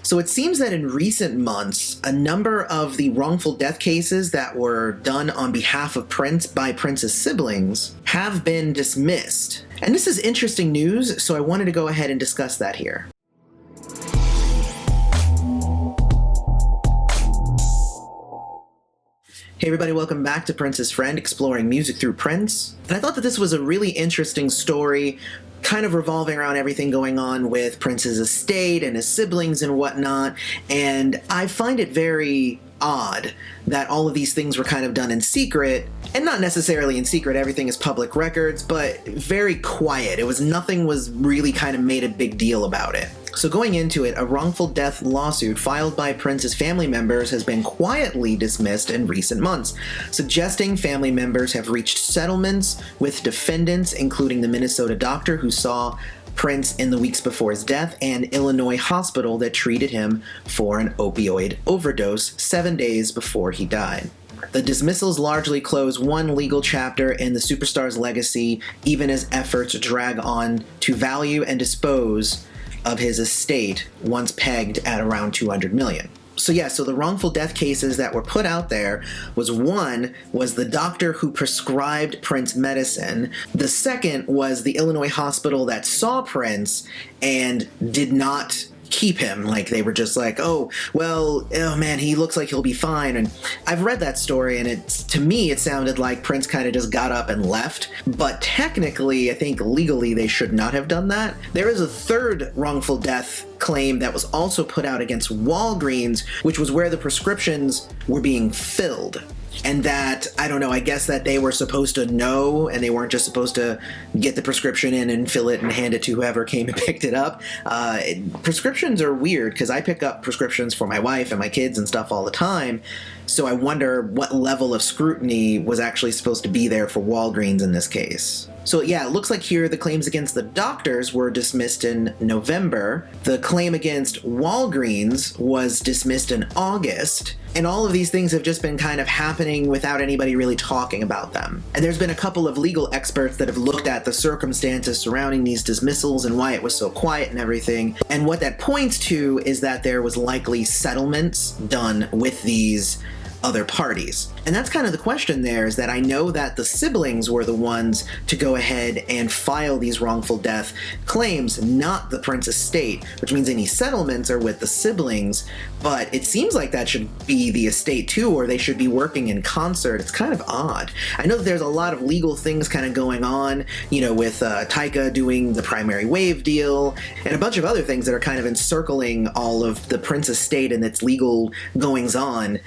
So it seems that in recent months, a number of the wrongful death cases that were done on behalf of Prince by Prince's siblings have been dismissed. And this is interesting news, so I wanted to go ahead and discuss that here. Hey everybody, welcome back to Prince's Friend, exploring music through Prince. And I thought that this was a really interesting story, kind of revolving around everything going on with Prince's estate and his siblings and whatnot, and I find it very odd that all of these things were kind of done in secret, and not necessarily in secret, everything is public records, but very quiet. Nothing was really kind of made a big deal about it. So going into it, a wrongful death lawsuit filed by Prince's family members has been quietly dismissed in recent months, suggesting family members have reached settlements with defendants, including the Minnesota doctor who saw Prince in the weeks before his death and Illinois hospital that treated him for an opioid overdose 7 days before he died. The dismissals largely close one legal chapter in the superstar's legacy, even as efforts drag on to value and dispose of his estate, once pegged at around $200 million. So the wrongful death cases that were put out there was the doctor who prescribed Prince medicine. The second was the Illinois hospital that saw Prince and did not keep him. Like, they were just like, oh man, he looks like he'll be fine. And I've read that story, and to me it sounded like Prince kind of just got up and left. But technically, I think legally they should not have done that. There is a third wrongful death claim that was also put out against Walgreens, which was where the prescriptions were being filled. And that, I don't know, I guess that they were supposed to know, and they weren't just supposed to get the prescription in and fill it and hand it to whoever came and picked it up. Prescriptions are weird, because I pick up prescriptions for my wife and my kids and stuff all the time, so I wonder what level of scrutiny was actually supposed to be there for Walgreens in this case. So it looks like here the claims against the doctors were dismissed in November. The claim against Walgreens was dismissed in August. And all of these things have just been kind of happening without anybody really talking about them. And there's been a couple of legal experts that have looked at the circumstances surrounding these dismissals and why it was so quiet and everything. And what that points to is that there was likely settlements done with these other parties. And that's kind of the question there, is that I know that the siblings were the ones to go ahead and file these wrongful death claims, not the Prince estate, which means any settlements are with the siblings, but it seems like that should be the estate too, or they should be working in concert. It's kind of odd. I know that there's a lot of legal things kind of going on, with Taika doing the primary wave deal, and a bunch of other things that are kind of encircling all of the Prince estate and its legal goings on.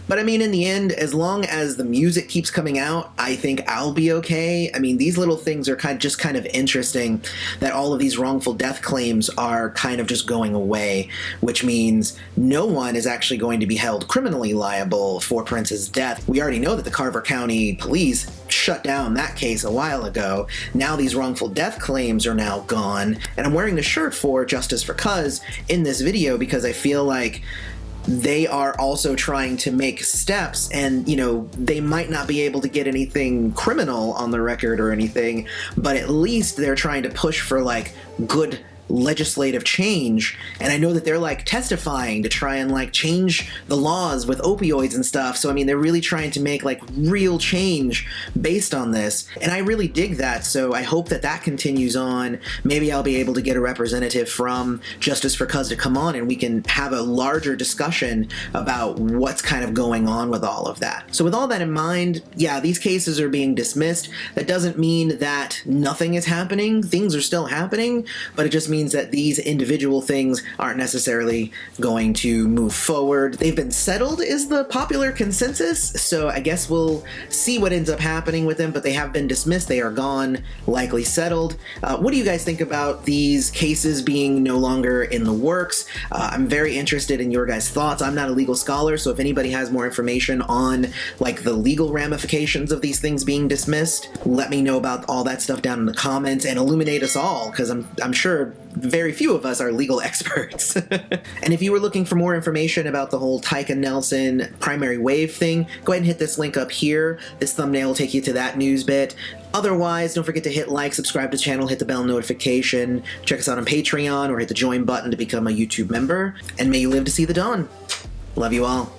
But I mean, in the end, as long as the music keeps coming out, I think I'll be okay. I mean, these little things are kind of interesting, that all of these wrongful death claims are kind of just going away, which means no one is actually going to be held criminally liable for Prince's death. We already know that the Carver County Police shut down that case a while ago. Now these wrongful death claims are now gone, and I'm wearing the shirt for Justice for Cuz in this video because I feel like they are also trying to make steps, and they might not be able to get anything criminal on the record or anything, but at least they're trying to push for good legislative change. And I know that they're testifying to try and change the laws with opioids and stuff. So I mean, they're really trying to make real change based on this, and I really dig that. So I hope that that continues on. Maybe I'll be able to get a representative from Justice for Cuz to come on, and we can have a larger discussion about what's kind of going on with all of that. So with all that in mind, these cases are being dismissed. That doesn't mean that nothing is happening. Things are still happening, but it just means that these individual things aren't necessarily going to move forward. They've been settled is the popular consensus, so I guess we'll see what ends up happening with them, but they have been dismissed. They are gone, likely settled. What do you guys think about these cases being no longer in the works? I'm very interested in your guys' thoughts. I'm not a legal scholar, so if anybody has more information on the legal ramifications of these things being dismissed, let me know about all that stuff down in the comments and illuminate us all, because I'm sure very few of us are legal experts. And if you were looking for more information about the whole Taika Nelson primary wave thing, go ahead and hit this link up here. This thumbnail will take you to that news bit. Otherwise, don't forget to hit like, subscribe to the channel, hit the bell notification, check us out on Patreon, or hit the join button to become a YouTube member, and may you live to see the dawn. Love you all.